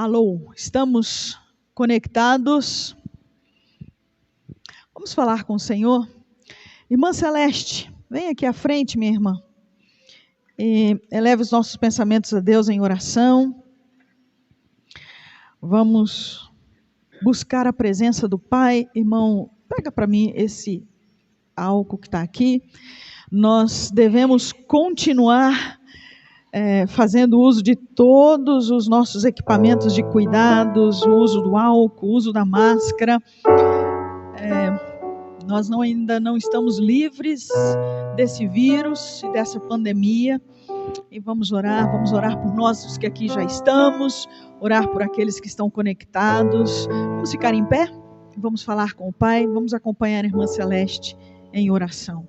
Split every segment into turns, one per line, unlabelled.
Alô, estamos conectados? Vamos falar com o Senhor? Irmã Celeste, vem aqui à frente, minha irmã, e eleve os nossos pensamentos a Deus em oração. Vamos buscar a presença do Pai. Irmão, pega para mim esse álcool que está aqui. Nós devemos continuar fazendo uso de todos os nossos equipamentos de cuidados, o uso do álcool, o uso da máscara. Nós ainda não estamos livres desse vírus e dessa pandemia. E vamos orar por nós os que aqui já estamos, orar por aqueles que estão conectados. Vamos ficar em pé? Vamos falar com o Pai, vamos acompanhar a irmã Celeste em oração.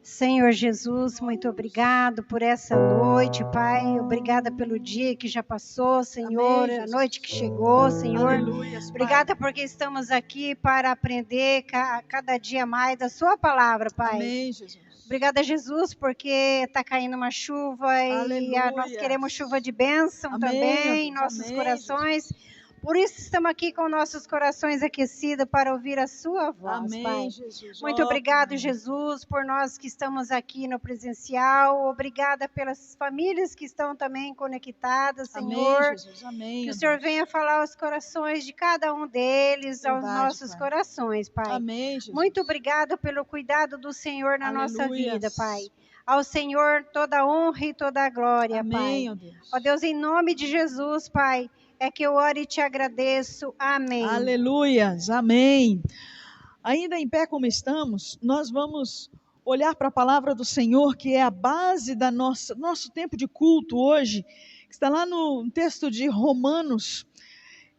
Senhor Jesus, muito obrigado por essa noite, Pai. Obrigada pelo dia que já passou, Senhor. Amém, a noite que chegou, Senhor. Aleluia, obrigada porque estamos aqui para aprender cada dia mais da Sua palavra, Pai.
Amém, Jesus.
Obrigada, Jesus, porque está caindo uma chuva. Aleluia. E nós queremos chuva de bênção. Amém, também em nossos corações. Jesus. Por isso estamos aqui com nossos corações aquecidos para ouvir a Sua voz, Amém, Pai. Jesus. Muito obrigado, Jesus, por nós que estamos aqui no presencial. Obrigada pelas famílias que estão também conectadas, Senhor.
Amém, Jesus. Amém.
Que o Senhor venha falar aos corações de cada um deles, verdade, aos nossos Pai. Corações, Pai.
Amém, Jesus.
Muito obrigado pelo cuidado do Senhor na
Aleluia.
Nossa vida, Pai. Ao Senhor toda a honra e toda a glória,
Amém,
Pai.
Ó Deus.
Ó Deus, em nome de Jesus, Pai, é que eu oro e te agradeço. Amém.
Aleluias, amém. Ainda em pé como estamos, nós vamos olhar para a palavra do Senhor, que é a base da nosso tempo de culto hoje, que está lá no texto de Romanos.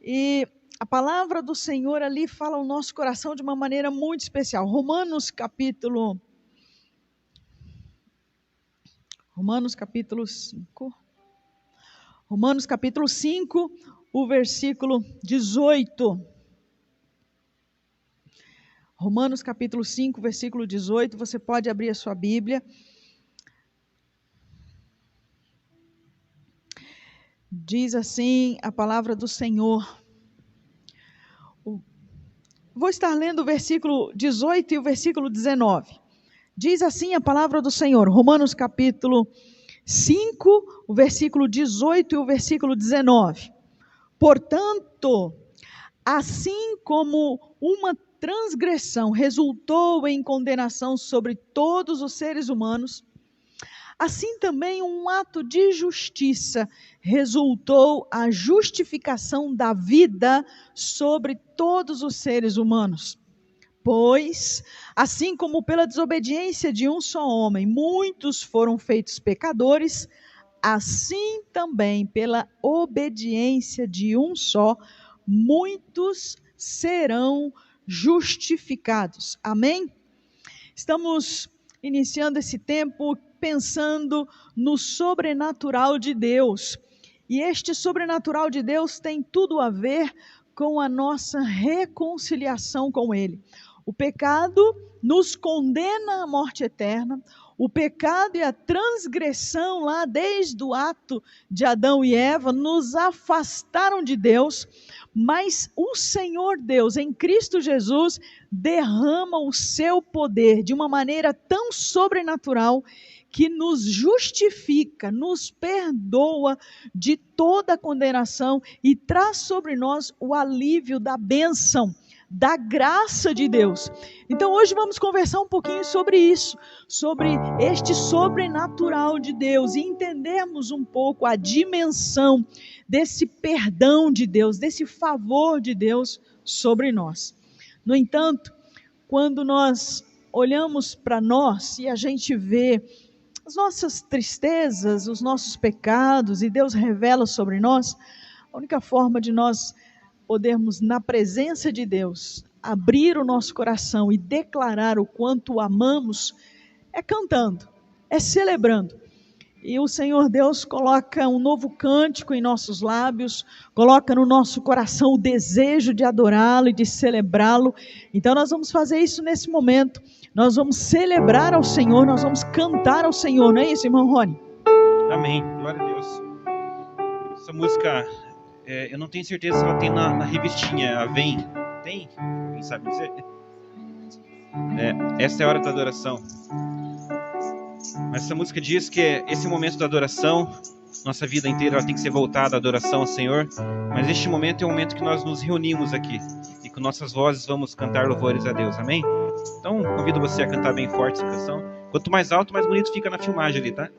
E a palavra do Senhor ali fala ao nosso coração de uma maneira muito especial. Romanos capítulo 5. Romanos capítulo 5, o versículo 18. Romanos capítulo 5, versículo 18. Você pode abrir a sua Bíblia. Diz assim a palavra do Senhor. Vou estar lendo o versículo 18 e o versículo 19. Diz assim a palavra do Senhor. Romanos capítulo 5, o versículo 18 e o versículo 19. Portanto, assim como uma transgressão resultou em condenação sobre todos os seres humanos, assim também um ato de justiça resultou a justificação da vida sobre todos os seres humanos. Pois, assim como pela desobediência de um só homem, muitos foram feitos pecadores, assim também pela obediência de um só, muitos serão justificados. Amém? Estamos iniciando esse tempo pensando no sobrenatural de Deus. E este sobrenatural de Deus tem tudo a ver com a nossa reconciliação com Ele. O pecado nos condena à morte eterna. O pecado e a transgressão lá desde o ato de Adão e Eva nos afastaram de Deus, mas o Senhor Deus em Cristo Jesus derrama o seu poder de uma maneira tão sobrenatural que nos justifica, nos perdoa de toda condenação e traz sobre nós o alívio da bênção, da graça de Deus. Então hoje vamos conversar um pouquinho sobre isso, sobre este sobrenatural de Deus e entendermos um pouco a dimensão desse perdão de Deus, desse favor de Deus sobre nós. No entanto, quando nós olhamos para nós e a gente vê as nossas tristezas, os nossos pecados e Deus revela sobre nós, a única forma de nós podermos, na presença de Deus, abrir o nosso coração e declarar o quanto o amamos, é cantando, é celebrando. E o Senhor Deus coloca um novo cântico em nossos lábios, coloca no nosso coração o desejo de adorá-lo e de celebrá-lo. Então nós vamos fazer isso nesse momento. Nós vamos celebrar ao Senhor, nós vamos cantar ao Senhor, não é isso, irmão Rony?
Amém, glória a Deus. Essa música, eu não tenho certeza se ela tem na revistinha, a Vem. Tem? Alguém sabe dizer? Essa é a hora da adoração. Mas essa música diz que esse momento da adoração, nossa vida inteira ela tem que ser voltada à adoração ao Senhor. Mas este momento é o momento que nós nos reunimos aqui. E com nossas vozes vamos cantar louvores a Deus, amém? Então convido você a cantar bem forte essa canção. Quanto mais alto, mais bonito fica na filmagem ali, tá?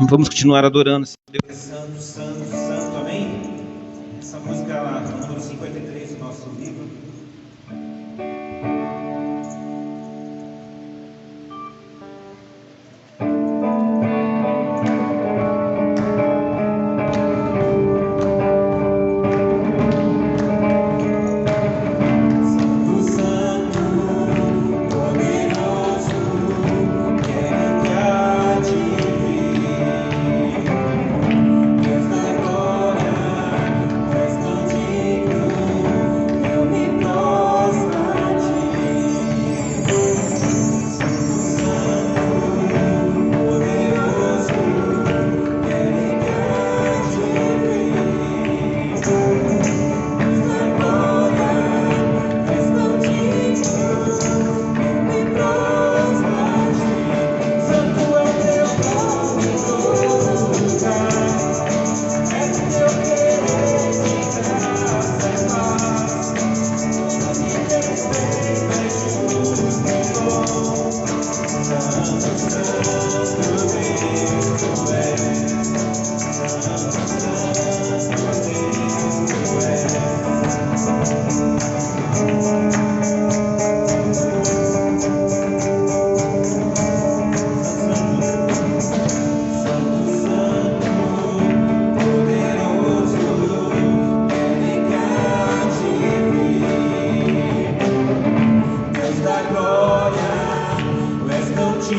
Vamos continuar adorando Deus santo, santo, santo, amém? Essa música é o número 53 do nosso livro.
Glória, É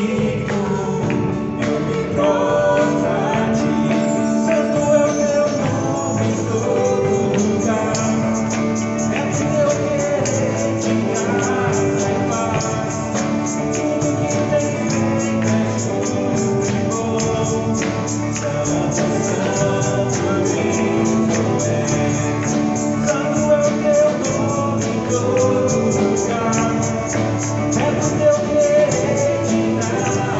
do teu querer.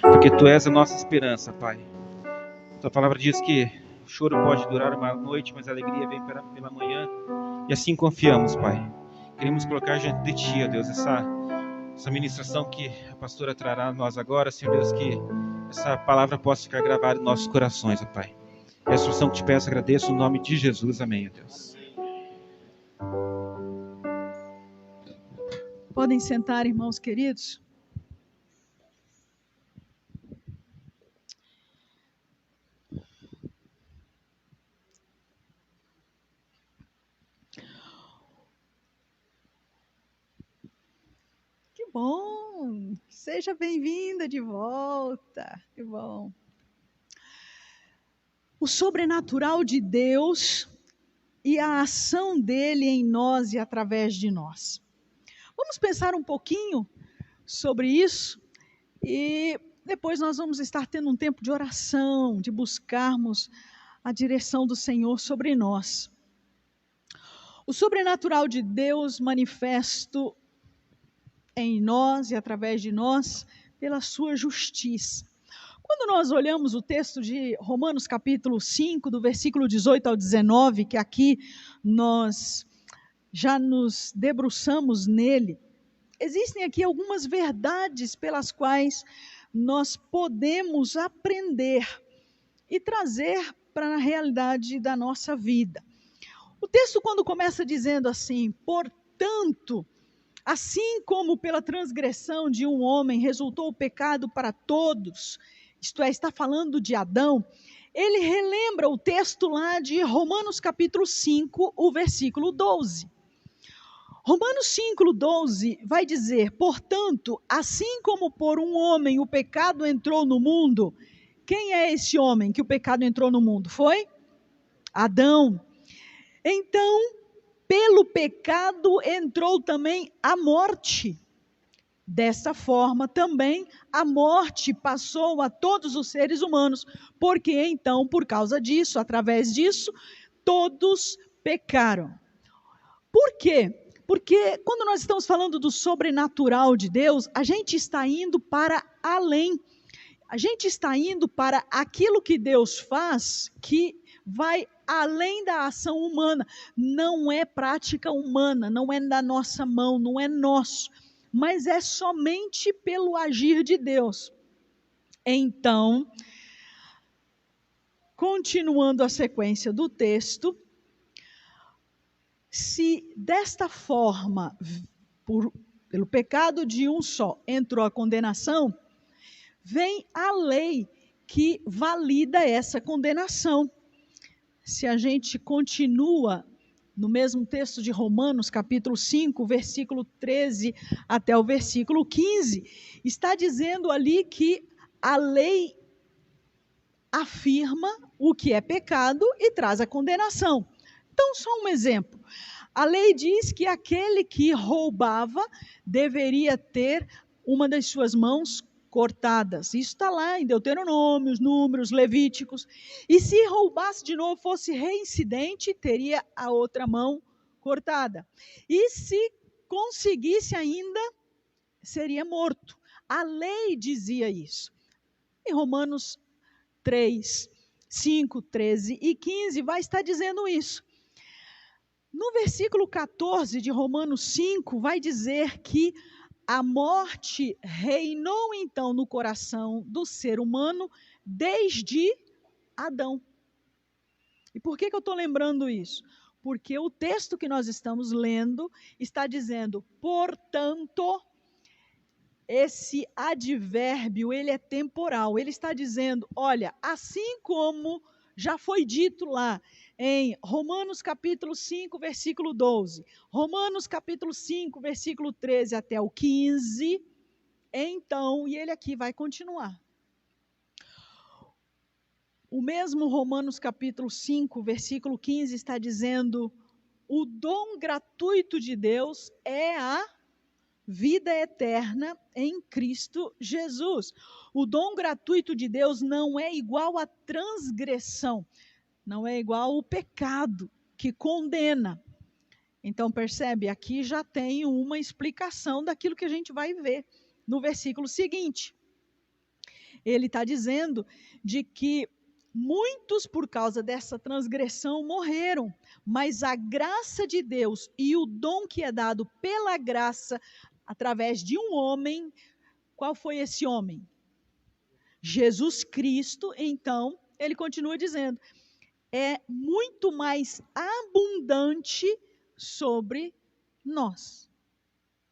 Porque Tu és a nossa esperança, Pai. Tua palavra diz que o choro pode durar uma noite, mas a alegria vem pela manhã. E assim confiamos, Pai. Queremos colocar diante de Ti, ó Deus, essa ministração que a pastora trará a nós agora, Senhor Deus, que essa palavra possa ficar gravada em nossos corações, ó Pai. É a instrução que Te peço, agradeço, no nome de Jesus, amém, ó Deus.
Podem sentar, irmãos queridos. Que bom! Seja bem-vinda de volta. Que bom. O sobrenatural de Deus e a ação dele em nós e através de nós. Vamos pensar um pouquinho sobre isso e depois nós vamos estar tendo um tempo de oração, de buscarmos a direção do Senhor sobre nós. O sobrenatural de Deus manifesto em nós e através de nós pela sua justiça. Quando nós olhamos o texto de Romanos capítulo 5, do versículo 18 ao 19, que aqui nós já nos debruçamos nele, existem aqui algumas verdades pelas quais nós podemos aprender e trazer para a realidade da nossa vida. O texto, quando começa dizendo assim: portanto, assim como pela transgressão de um homem resultou o pecado para todos, isto é, está falando de Adão, ele relembra o texto lá de Romanos capítulo 5, o versículo 12. Romanos 5, 12 vai dizer: portanto, assim como por um homem o pecado entrou no mundo, quem é esse homem que o pecado entrou no mundo? Foi Adão. Então, pelo pecado entrou também a morte. Dessa forma, também a morte passou a todos os seres humanos, porque então, por causa disso, através disso, todos pecaram. Por quê? Porque quando nós estamos falando do sobrenatural de Deus, a gente está indo para além. A gente está indo para aquilo que Deus faz, que vai além da ação humana. Não é prática humana, não é da nossa mão, não é nosso, mas é somente pelo agir de Deus. Então, continuando a sequência do texto, se desta forma, pelo pecado de um só, entrou a condenação, vem a lei que valida essa condenação. Se a gente continua no mesmo texto de Romanos, capítulo 5, versículo 13 até o versículo 15, está dizendo ali que a lei afirma o que é pecado e traz a condenação. Então, só um exemplo. A lei diz que aquele que roubava deveria ter uma das suas mãos cortadas. Isso está lá em Deuteronômio, Números, Levíticos. E se roubasse de novo, fosse reincidente, teria a outra mão cortada. E se conseguisse ainda, seria morto. A lei dizia isso. Em Romanos 3, 5, 13 e 15 vai estar dizendo isso. No versículo 14 de Romanos 5 vai dizer que a morte reinou então no coração do ser humano desde Adão. E por que eu estou lembrando isso? porque o texto que nós estamos lendo está dizendo, portanto, esse advérbio, ele é temporal. Ele está dizendo, olha, assim como já foi dito lá em Romanos capítulo 5, versículo 12, Romanos capítulo 5, versículo 13 até o 15, então, e ele aqui vai continuar. O mesmo Romanos capítulo 5, versículo 15 está dizendo, o dom gratuito de Deus é a vida eterna em Cristo Jesus. O dom gratuito de Deus não é igual à transgressão, não é igual ao pecado que condena. Então percebe, aqui já tem uma explicação daquilo que a gente vai ver no versículo seguinte. Ele está dizendo de que muitos por causa dessa transgressão morreram, mas a graça de Deus e o dom que é dado pela graça através de um homem, qual foi esse homem? Jesus Cristo. Então, ele continua dizendo, é muito mais abundante sobre nós.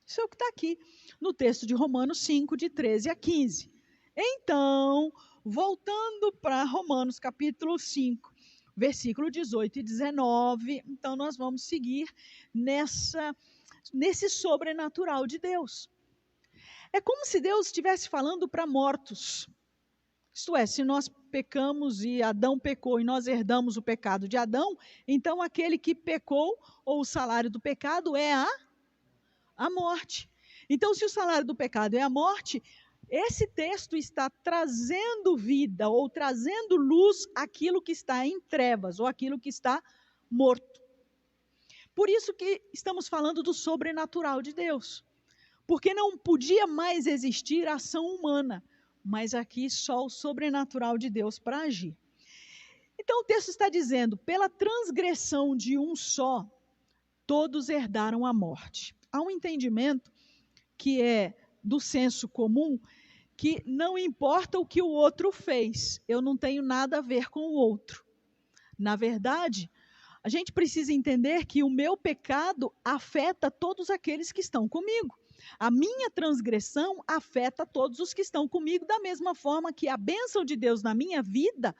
Isso é o que está aqui no texto de Romanos 5, de 13 a 15. Então, voltando para Romanos capítulo 5, versículo 18 e 19, então nós vamos seguir nesse sobrenatural de Deus. É como se Deus estivesse falando para mortos. Isto é, se nós pecamos e Adão pecou e nós herdamos o pecado de Adão, então aquele que pecou, ou o salário do pecado é a morte. Então, se o salário do pecado é a morte, esse texto está trazendo vida ou trazendo luz àquilo que está em trevas ou àquilo que está morto. Por isso que estamos falando do sobrenatural de Deus. Porque não podia mais existir ação humana, mas aqui só o sobrenatural de Deus para agir. Então o texto está dizendo, pela transgressão de um só, todos herdaram a morte. Há um entendimento que é do senso comum, que não importa o que o outro fez, eu não tenho nada a ver com o outro. Na verdade, a gente precisa entender que o meu pecado afeta todos aqueles que estão comigo. A minha transgressão afeta todos os que estão comigo, da mesma forma que a bênção de Deus na minha vida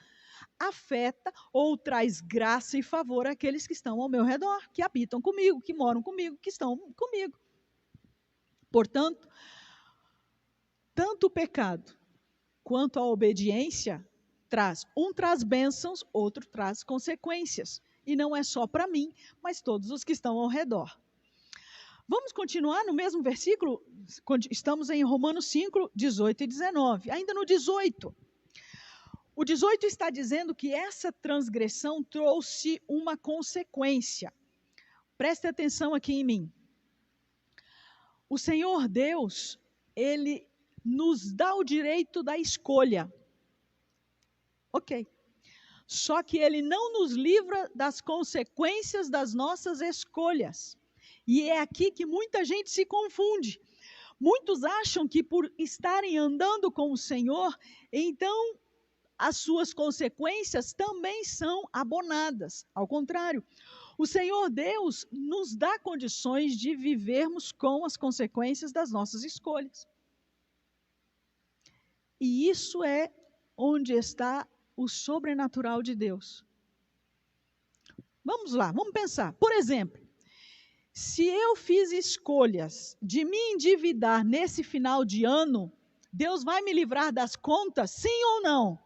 afeta ou traz graça e favor àqueles que estão ao meu redor, que habitam comigo, que moram comigo, que estão comigo. Portanto, tanto o pecado quanto a obediência traz bênçãos, outro traz consequências. E não é só para mim, mas todos os que estão ao redor. Vamos continuar no mesmo versículo? Estamos em Romanos 5, 18 e 19. Ainda no 18. O 18 está dizendo que essa transgressão trouxe uma consequência. Preste atenção aqui em mim. O Senhor Deus, Ele nos dá o direito da escolha. Ok. Só que Ele não nos livra das consequências das nossas escolhas. E é aqui que muita gente se confunde. Muitos acham que por estarem andando com o Senhor, então as suas consequências também são abonadas. Ao contrário, o Senhor Deus nos dá condições de vivermos com as consequências das nossas escolhas. E isso é onde está o sobrenatural de Deus. Vamos lá, vamos pensar. Por exemplo, se eu fiz escolhas de me endividar nesse final de ano, Deus vai me livrar das contas, sim ou não?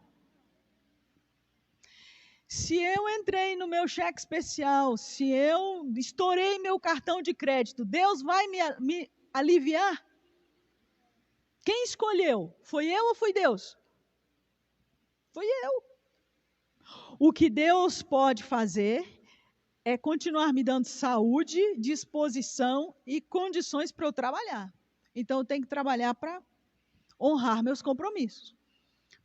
Se eu entrei no meu cheque especial, se eu estourei meu cartão de crédito, Deus vai me aliviar? Quem escolheu? Foi eu ou foi Deus? Foi eu. O que Deus pode fazer é continuar me dando saúde, disposição e condições para eu trabalhar. Então eu tenho que trabalhar para honrar meus compromissos.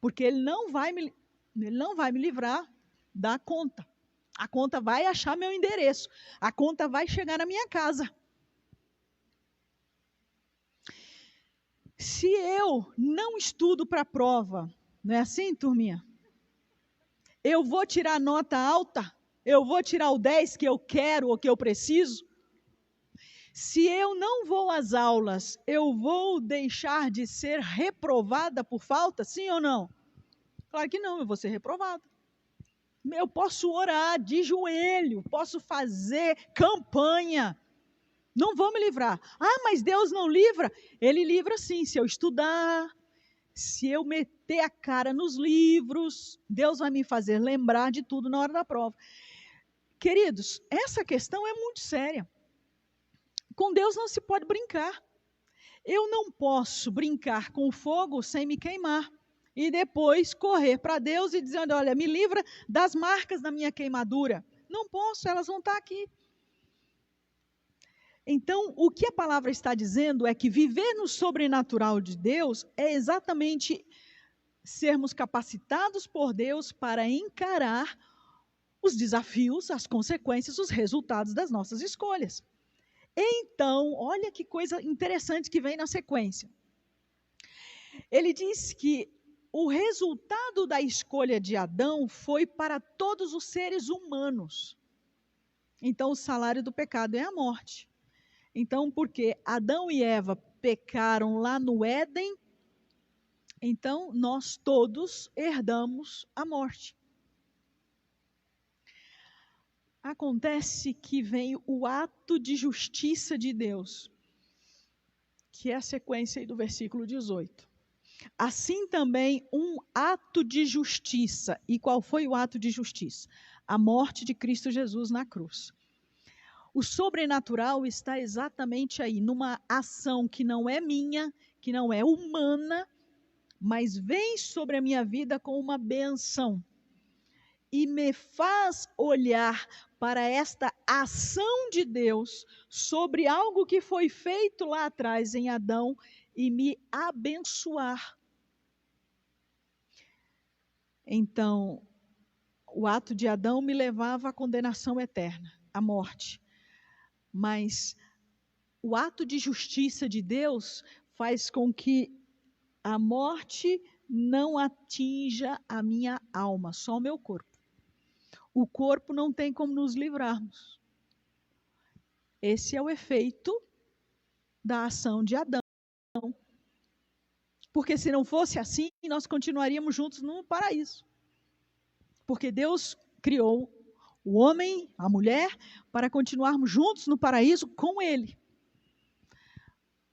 Porque Ele não vai me livrar da conta. A conta vai achar meu endereço. A conta vai chegar na minha casa. Se eu não estudo para a prova, não é assim, turminha? Eu vou tirar nota alta? Eu vou tirar o 10 que eu quero ou que eu preciso? Se eu não vou às aulas, eu vou deixar de ser reprovada por falta? Sim ou não? Claro que não, eu vou ser reprovada. Eu posso orar de joelho, posso fazer campanha. Não vou me livrar. Ah, mas Deus não livra? Ele livra sim, se eu estudar, se eu meter a cara nos livros, Deus vai me fazer lembrar de tudo na hora da prova. Queridos, essa questão é muito séria. Com Deus não se pode brincar. Eu não posso brincar com o fogo sem me queimar. E depois correr para Deus e dizer, olha, me livra das marcas da minha queimadura. Não posso, elas vão estar aqui. Então, o que a palavra está dizendo é que viver no sobrenatural de Deus é exatamente sermos capacitados por Deus para encarar os desafios, as consequências, os resultados das nossas escolhas. Então, olha que coisa interessante que vem na sequência. Ele diz que o resultado da escolha de Adão foi para todos os seres humanos. Então, o salário do pecado é a morte. Então, porque Adão e Eva pecaram lá no Éden, então nós todos herdamos a morte. Acontece que vem o ato de justiça de Deus, que é a sequência aí do versículo 18. Assim também um ato de justiça. E qual foi o ato de justiça? A morte de Cristo Jesus na cruz. O sobrenatural está exatamente aí, numa ação que não é minha, que não é humana, mas vem sobre a minha vida com uma benção. E me faz olhar para esta ação de Deus sobre algo que foi feito lá atrás em Adão e me abençoar. Então, o ato de Adão me levava à condenação eterna, à morte. Mas o ato de justiça de Deus faz com que a morte não atinja a minha alma, só o meu corpo. O corpo não tem como nos livrarmos. Esse é o efeito da ação de Adão. Porque se não fosse assim, nós continuaríamos juntos no paraíso. Porque Deus criou o homem, a mulher, para continuarmos juntos no paraíso com Ele.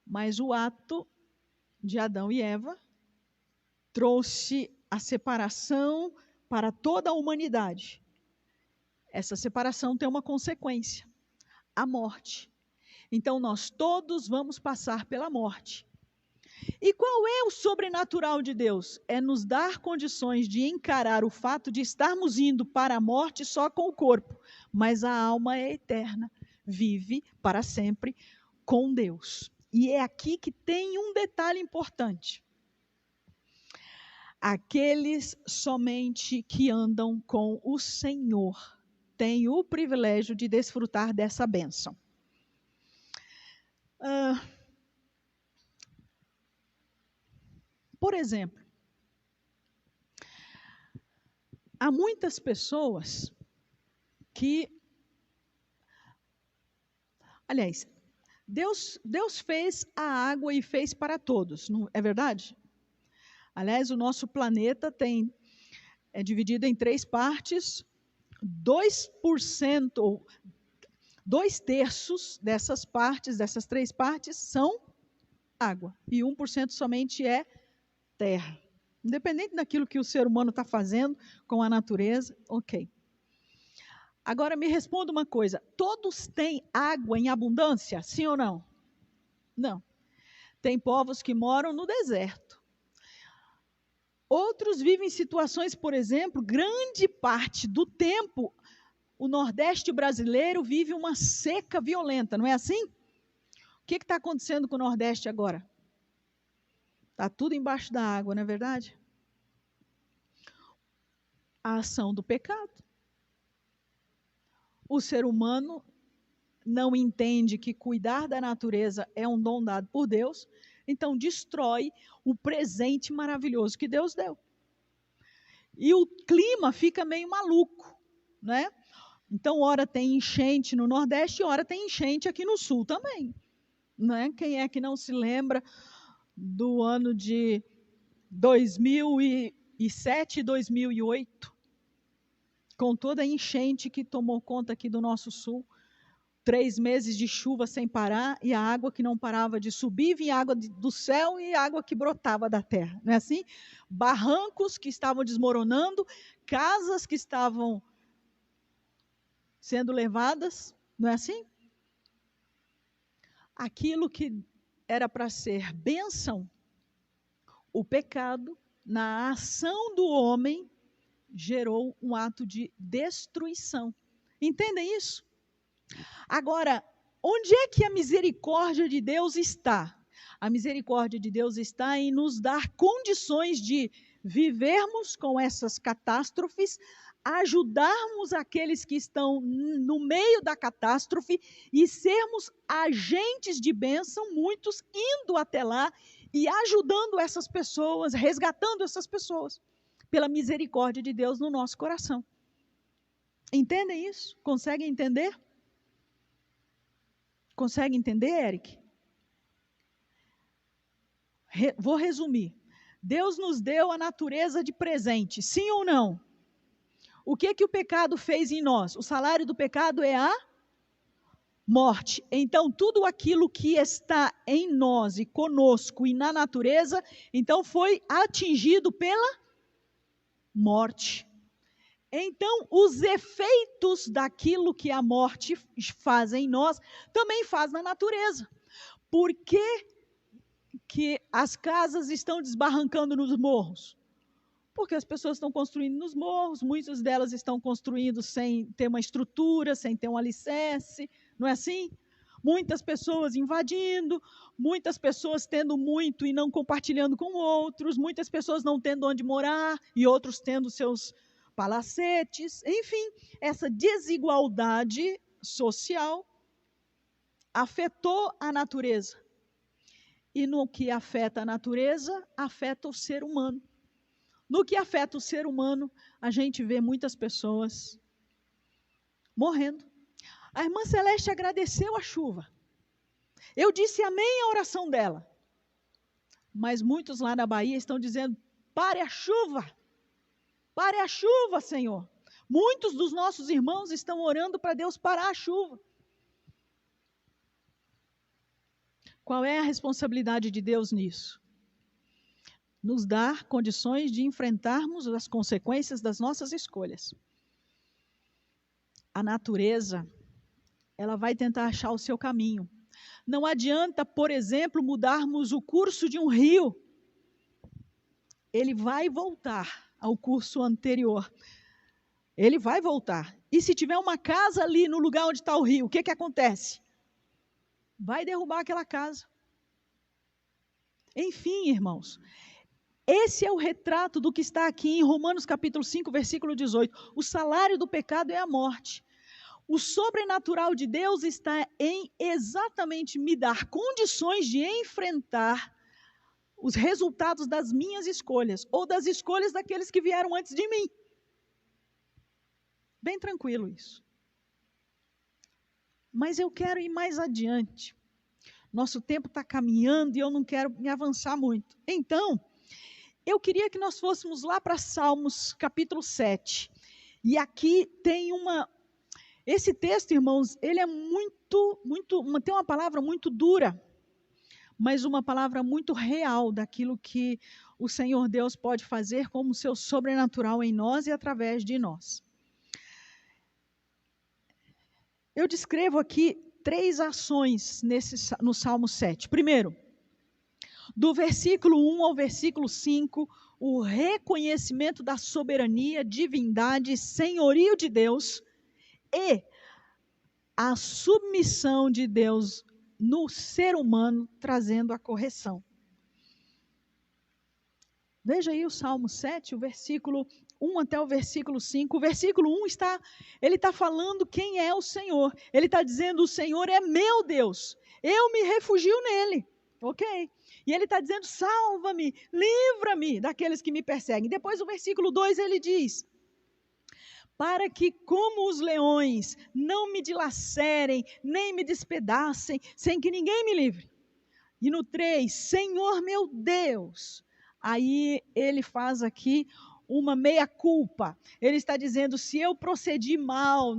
Mas o ato de Adão e Eva trouxe a separação para toda a humanidade. Essa separação tem uma consequência, a morte. Então nós todos vamos passar pela morte. E qual é o sobrenatural de Deus? É nos dar condições de encarar o fato de estarmos indo para a morte só com o corpo, mas a alma é eterna, vive para sempre com Deus. E é aqui que tem um detalhe importante. Aqueles somente que andam com o Senhor têm o privilégio de desfrutar dessa bênção. Por exemplo, há muitas pessoas que, aliás, Deus fez a água e fez para todos, não é verdade? Aliás, o nosso planeta é dividido em 3 partes, 2% ou 2/3 dessas partes, dessas 3 partes, são água, e 1% somente é terra. Independente daquilo que o ser humano está fazendo com a natureza, ok. Agora me responda uma coisa, todos têm água em abundância, sim ou não? Não. Tem povos que moram no deserto. Outros vivem situações, por exemplo, grande parte do tempo, o Nordeste brasileiro vive uma seca violenta, não é assim? O que está acontecendo com o Nordeste agora? Está tudo embaixo da água, não é verdade? A ação do pecado. O ser humano não entende que cuidar da natureza é um dom dado por Deus, então destrói o presente maravilhoso que Deus deu. E o clima fica meio maluco, né? Então, ora tem enchente no Nordeste, ora tem enchente aqui no Sul também. Né? Quem é que não se lembra do ano de 2007 e 2008? Com toda a enchente que tomou conta aqui do nosso Sul. 3 meses de chuva sem parar e a água que não parava de subir, vinha água do céu e água que brotava da terra. Não é assim? Barrancos que estavam desmoronando, casas que estavam sendo levadas, não é assim? Aquilo que era para ser bênção, o pecado, na ação do homem, gerou um ato de destruição. Entendem isso? Agora, onde é que a misericórdia de Deus está? A misericórdia de Deus está em nos dar condições de vivermos com essas catástrofes, ajudarmos aqueles que estão no meio da catástrofe e sermos agentes de bênção, muitos indo até lá e ajudando essas pessoas, resgatando essas pessoas, pela misericórdia de Deus no nosso coração. Entendem isso? Conseguem entender? Consegue entender, Eric? Vou resumir. Deus nos deu a natureza de presente, sim ou não? O que o pecado fez em nós? O salário do pecado é a morte. Então, tudo aquilo que está em nós e conosco e na natureza, então foi atingido pela morte. Então, os efeitos daquilo que a morte faz em nós, também faz na natureza. Por que as casas estão desbarrancando nos morros? Porque as pessoas estão construindo nos morros, muitas delas estão construindo sem ter uma estrutura, sem ter um alicerce, não é assim? Muitas pessoas invadindo, muitas pessoas tendo muito e não compartilhando com outros, muitas pessoas não tendo onde morar e outros tendo seus palacetes, enfim, essa desigualdade social afetou a natureza. E no que afeta a natureza, afeta o ser humano. No que afeta o ser humano, a gente vê muitas pessoas morrendo. A irmã Celeste agradeceu a chuva. Eu disse amém à oração dela. Mas muitos lá na Bahia estão dizendo, pare a chuva. Pare a chuva, Senhor. Muitos dos nossos irmãos estão orando para Deus parar a chuva. Qual é a responsabilidade de Deus nisso? Nos dar condições de enfrentarmos as consequências das nossas escolhas. A natureza, ela vai tentar achar o seu caminho. Não adianta, por exemplo, mudarmos o curso de um rio. Ele vai voltar ao curso anterior. Ele vai voltar. E se tiver uma casa ali no lugar onde está o rio, o que acontece? Vai derrubar aquela casa. Enfim, irmãos, esse é o retrato do que está aqui em Romanos capítulo 5, versículo 18. O salário do pecado é a morte. O sobrenatural de Deus está em exatamente me dar condições de enfrentar os resultados das minhas escolhas, ou das escolhas daqueles que vieram antes de mim. Bem tranquilo isso. Mas eu quero ir mais adiante. Nosso tempo está caminhando e eu não quero me avançar muito. Então, eu queria que nós fôssemos lá para Salmos capítulo 7. E aqui tem esse texto, irmãos, ele é tem uma palavra muito dura, mas uma palavra muito real daquilo que o Senhor Deus pode fazer como seu sobrenatural em nós e através de nós. Eu descrevo aqui 3 ações no Salmo 7. Primeiro, do versículo 1 ao versículo 5, o reconhecimento da soberania, divindade e senhorio de Deus e a submissão de Deus no ser humano, trazendo a correção. Veja aí o Salmo 7, o versículo 1 até o versículo 5. O versículo 1 ele está falando quem é o Senhor. Ele está dizendo, o Senhor é meu Deus, eu me refugio nele. Ok? E ele está dizendo, salva-me, livra-me daqueles que me perseguem. Depois o versículo 2 ele diz, para que, como os leões, não me dilacerem, nem me despedacem, sem que ninguém me livre. E no 3, Senhor meu Deus. Aí ele faz aqui uma meia-culpa. Ele está dizendo, se eu procedi mal,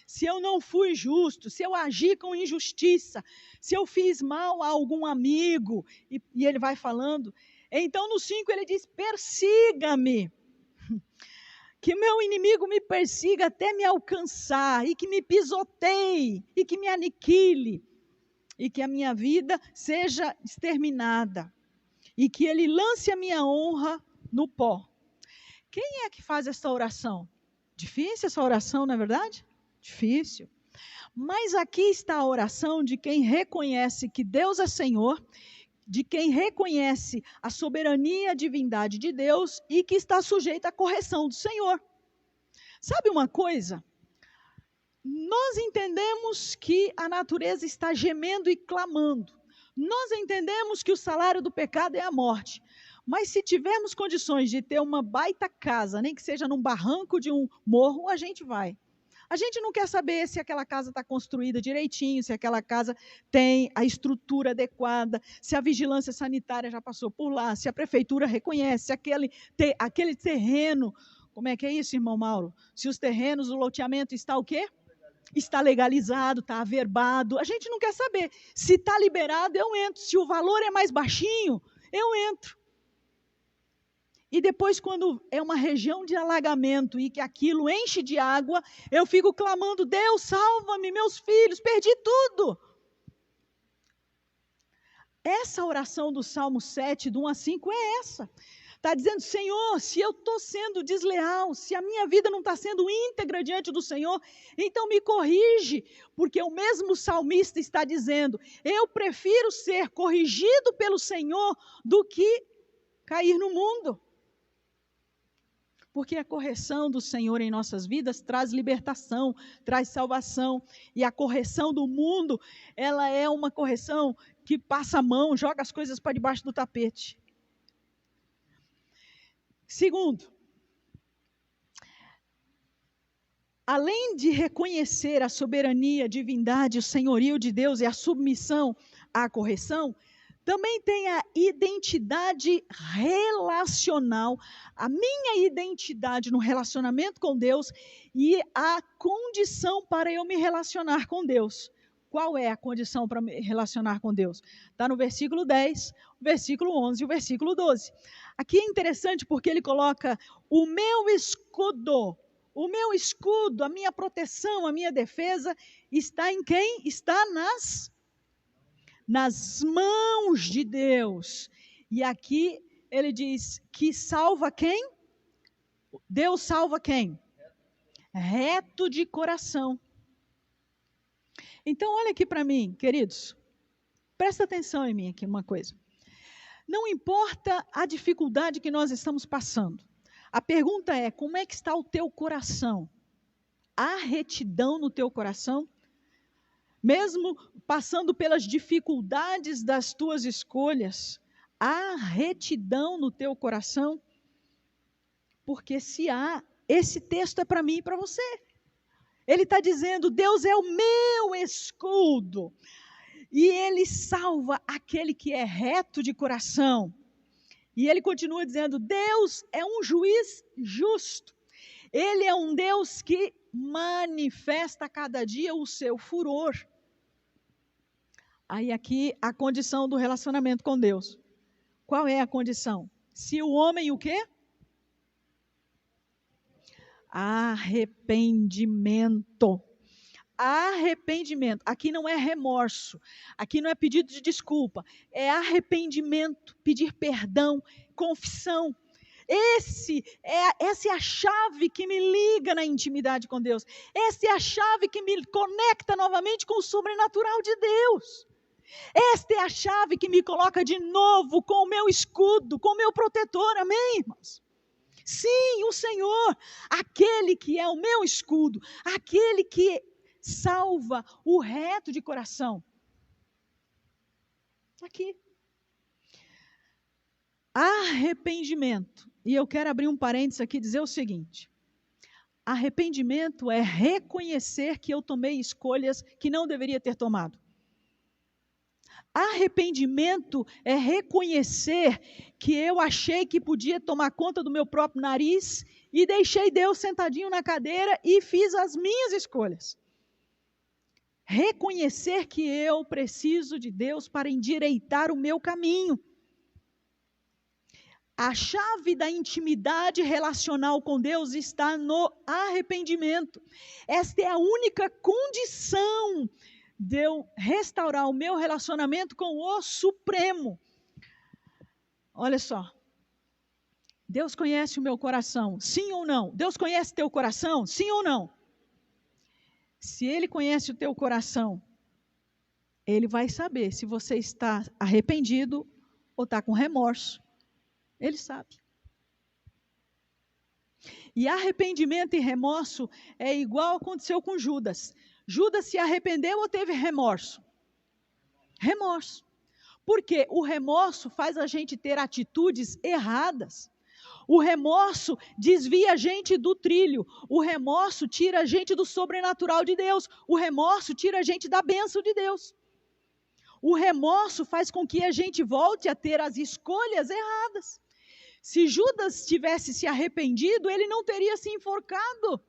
se eu não fui justo, se eu agi com injustiça, se eu fiz mal a algum amigo, e ele vai falando. Então no 5 ele diz, persiga-me. Que meu inimigo me persiga até me alcançar, e que me pisoteie, e que me aniquile, e que a minha vida seja exterminada, e que ele lance a minha honra no pó. Quem é que faz essa oração? Difícil essa oração, não é verdade? Difícil. Mas aqui está a oração de quem reconhece que Deus é Senhor, de quem reconhece a soberania e a divindade de Deus e que está sujeito à correção do Senhor. Sabe uma coisa? Nós entendemos que a natureza está gemendo e clamando. Nós entendemos que o salário do pecado é a morte. Mas se tivermos condições de ter uma baita casa, nem que seja num barranco de um morro, a gente vai. A gente não quer saber se aquela casa está construída direitinho, se aquela casa tem a estrutura adequada, se a vigilância sanitária já passou por lá, se a prefeitura reconhece, se aquele terreno, como é que é isso, irmão Mauro? Se os terrenos, o loteamento está o quê? Está legalizado, está averbado. A gente não quer saber. Se está liberado, eu entro. Se o valor é mais baixinho, eu entro. E depois, quando é uma região de alagamento e que aquilo enche de água, eu fico clamando, Deus, salva-me, meus filhos, perdi tudo. Essa oração do Salmo 7, do 1 a 5, é essa. Está dizendo, Senhor, se eu estou sendo desleal, se a minha vida não está sendo íntegra diante do Senhor, então me corrige, porque o mesmo salmista está dizendo, eu prefiro ser corrigido pelo Senhor do que cair no mundo. Porque a correção do Senhor em nossas vidas traz libertação, traz salvação. E a correção do mundo, ela é uma correção que passa a mão, joga as coisas para debaixo do tapete. Segundo, além de reconhecer a soberania, a divindade, o senhorio de Deus e a submissão à correção, também tem a identidade relacional, a minha identidade no relacionamento com Deus e a condição para eu me relacionar com Deus. Qual é a condição para me relacionar com Deus? Está no versículo 10, o versículo 11 e o versículo 12. Aqui é interessante porque ele coloca o meu escudo, a minha proteção, a minha defesa, está em quem? Está nas mãos de Deus. E aqui ele diz que salva quem? Deus salva quem? Reto de coração. Então olha aqui para mim, queridos. Presta atenção em mim aqui uma coisa. Não importa a dificuldade que nós estamos passando. A pergunta é, como é que está o teu coração? Há retidão no teu coração? Mesmo passando pelas dificuldades das tuas escolhas, há retidão no teu coração? Porque se há, esse texto é para mim e para você. Ele está dizendo, Deus é o meu escudo. E Ele salva aquele que é reto de coração. E Ele continua dizendo, Deus é um juiz justo. Ele é um Deus que manifesta a cada dia o seu furor. Aí aqui a condição do relacionamento com Deus. Qual é a condição? Se o homem o quê? Arrependimento. Arrependimento. Aqui não é remorso. Aqui não é pedido de desculpa. É arrependimento, pedir perdão, confissão. Essa é a chave que me liga na intimidade com Deus. Essa é a chave que me conecta novamente com o sobrenatural de Deus. Esta é a chave que me coloca de novo com o meu escudo, com o meu protetor, amém, irmãos? Sim, o Senhor, aquele que é o meu escudo, aquele que salva o reto de coração. Aqui. Arrependimento. E eu quero abrir um parênteses aqui e dizer o seguinte. Arrependimento é reconhecer que eu tomei escolhas que não deveria ter tomado. Arrependimento é reconhecer que eu achei que podia tomar conta do meu próprio nariz e deixei Deus sentadinho na cadeira e fiz as minhas escolhas. Reconhecer que eu preciso de Deus para endireitar o meu caminho. A chave da intimidade relacional com Deus está no arrependimento. Esta é a única condição de eu restaurar o meu relacionamento com o Supremo. Olha só. Deus conhece o meu coração, sim ou não? Deus conhece teu coração, sim ou não? Se Ele conhece o teu coração, Ele vai saber se você está arrependido ou está com remorso. Ele sabe. E arrependimento e remorso é igual aconteceu com Judas. Judas se arrependeu ou teve remorso? Remorso. Porque o remorso faz a gente ter atitudes erradas. O remorso desvia a gente do trilho. O remorso tira a gente do sobrenatural de Deus. O remorso tira a gente da bênção de Deus. O remorso faz com que a gente volte a ter as escolhas erradas. Se Judas tivesse se arrependido, ele não teria se enforcado.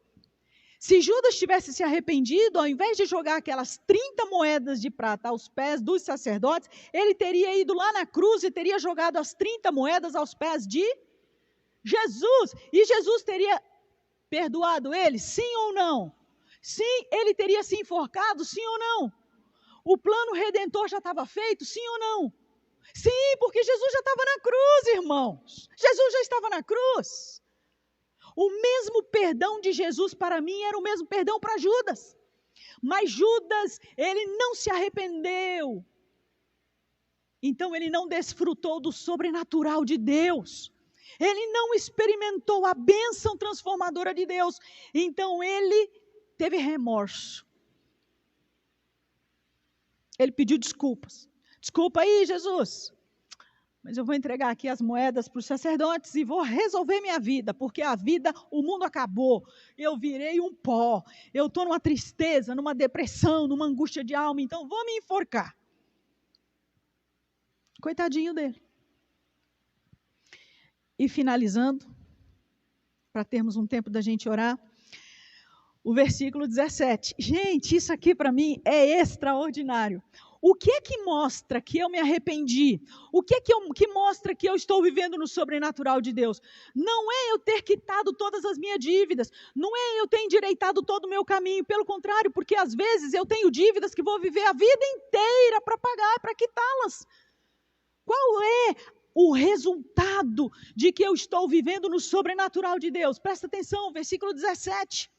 Se Judas tivesse se arrependido, ao invés de jogar aquelas 30 moedas de prata aos pés dos sacerdotes, ele teria ido lá na cruz e teria jogado as 30 moedas aos pés de Jesus. E Jesus teria perdoado ele, sim ou não? Sim, ele teria se enforcado, sim ou não? O plano redentor já estava feito, sim ou não? Sim, porque Jesus já estava na cruz, irmãos. Jesus já estava na cruz. O mesmo perdão de Jesus para mim era o mesmo perdão para Judas. Mas Judas, ele não se arrependeu. Então ele não desfrutou do sobrenatural de Deus. Ele não experimentou a bênção transformadora de Deus. Então ele teve remorso. Ele pediu desculpas. Desculpa aí, Jesus, mas eu vou entregar aqui as moedas para os sacerdotes e vou resolver minha vida, porque a vida, o mundo acabou, eu virei um pó, eu estou numa tristeza, numa depressão, numa angústia de alma, então vou me enforcar. Coitadinho dele. E finalizando, para termos um tempo da gente orar, o versículo 17. Gente, isso aqui para mim é extraordinário. O que é que mostra que eu me arrependi? O que é que mostra que eu estou vivendo no sobrenatural de Deus? Não é eu ter quitado todas as minhas dívidas, não é eu ter endireitado todo o meu caminho, pelo contrário, porque às vezes eu tenho dívidas que vou viver a vida inteira para pagar, para quitá-las. Qual é o resultado de que eu estou vivendo no sobrenatural de Deus? Presta atenção, versículo 17.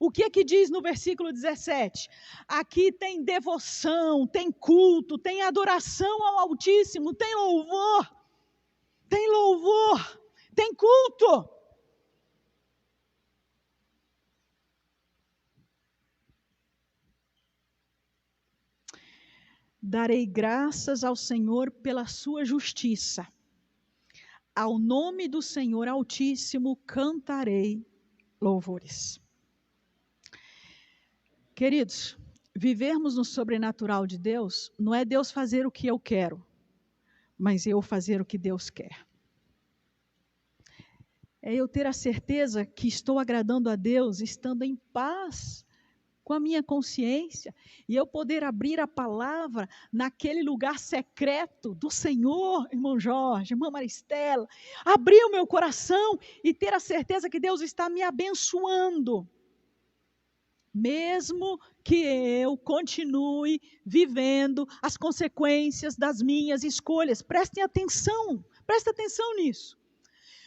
O que é que diz no versículo 17? Aqui tem devoção, tem culto, tem adoração ao Altíssimo, tem louvor, tem culto. Darei graças ao Senhor pela sua justiça. Ao nome do Senhor Altíssimo cantarei louvores. Queridos, vivermos no sobrenatural de Deus não é Deus fazer o que eu quero, mas eu fazer o que Deus quer. É eu ter a certeza que estou agradando a Deus, estando em paz com a minha consciência, e eu poder abrir a palavra naquele lugar secreto do Senhor, irmão Jorge, irmã Maristela, abrir o meu coração e ter a certeza que Deus está me abençoando. Mesmo que eu continue vivendo as consequências das minhas escolhas. Prestem atenção, presta atenção nisso.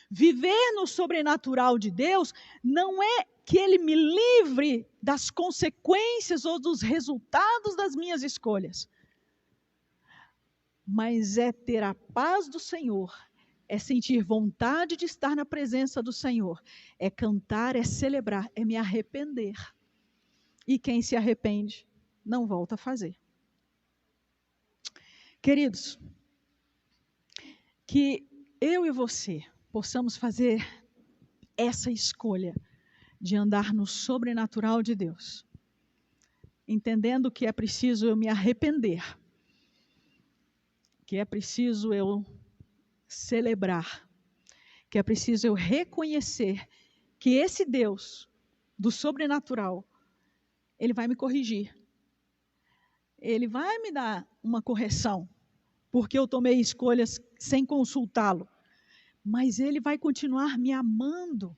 Viver no sobrenatural de Deus não é que Ele me livre das consequências ou dos resultados das minhas escolhas. Mas é ter a paz do Senhor, é sentir vontade de estar na presença do Senhor, é cantar, é celebrar, é me arrepender. E quem se arrepende, não volta a fazer. Queridos, que eu e você possamos fazer essa escolha de andar no sobrenatural de Deus, entendendo que é preciso eu me arrepender, que é preciso eu celebrar, que é preciso eu reconhecer que esse Deus do sobrenatural, Ele vai me corrigir. Ele vai me dar uma correção, porque eu tomei escolhas sem consultá-lo. Mas Ele vai continuar me amando.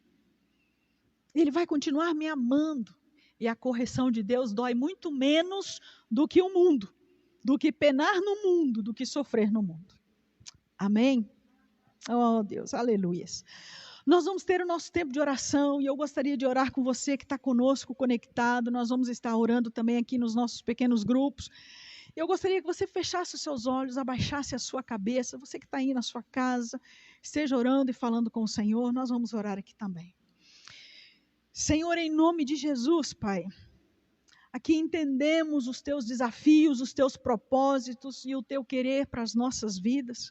Ele vai continuar me amando. E a correção de Deus dói muito menos do que o mundo, do que penar no mundo, do que sofrer no mundo. Amém? Oh Deus, aleluias. Nós vamos ter o nosso tempo de oração e eu gostaria de orar com você que está conosco, conectado. Nós vamos estar orando também aqui nos nossos pequenos grupos. Eu gostaria que você fechasse os seus olhos, abaixasse a sua cabeça. Você que está aí na sua casa, esteja orando e falando com o Senhor. Nós vamos orar aqui também. Senhor, em nome de Jesus, Pai, aqui entendemos os teus desafios, os teus propósitos e o teu querer para as nossas vidas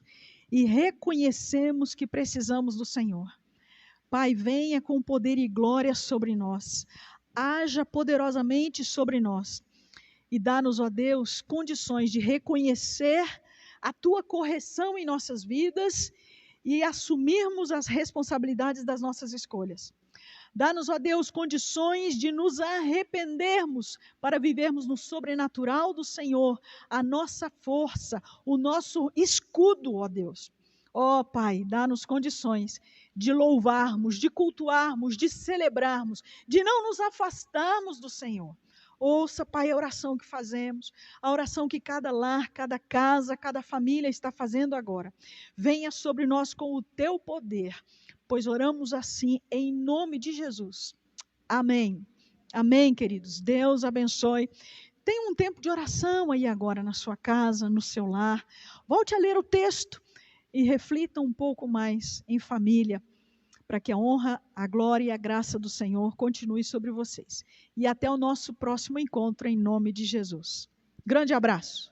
e reconhecemos que precisamos do Senhor. Pai, venha com poder e glória sobre nós, haja poderosamente sobre nós e dá-nos, ó Deus, condições de reconhecer a tua correção em nossas vidas e assumirmos as responsabilidades das nossas escolhas. Dá-nos, ó Deus, condições de nos arrependermos para vivermos no sobrenatural do Senhor, a nossa força, o nosso escudo, ó Deus. Ó Pai, dá-nos condições de louvarmos, de cultuarmos, de celebrarmos, de não nos afastarmos do Senhor. Ouça, Pai, a oração que fazemos, a oração que cada lar, cada casa, cada família está fazendo agora. Venha sobre nós com o teu poder, pois oramos assim em nome de Jesus. Amém. Amém, queridos. Deus abençoe. Tem um tempo de oração aí agora na sua casa, no seu lar. Volte a ler o texto e reflita um pouco mais em família, para que a honra, a glória e a graça do Senhor continue sobre vocês. E até o nosso próximo encontro, em nome de Jesus. Grande abraço.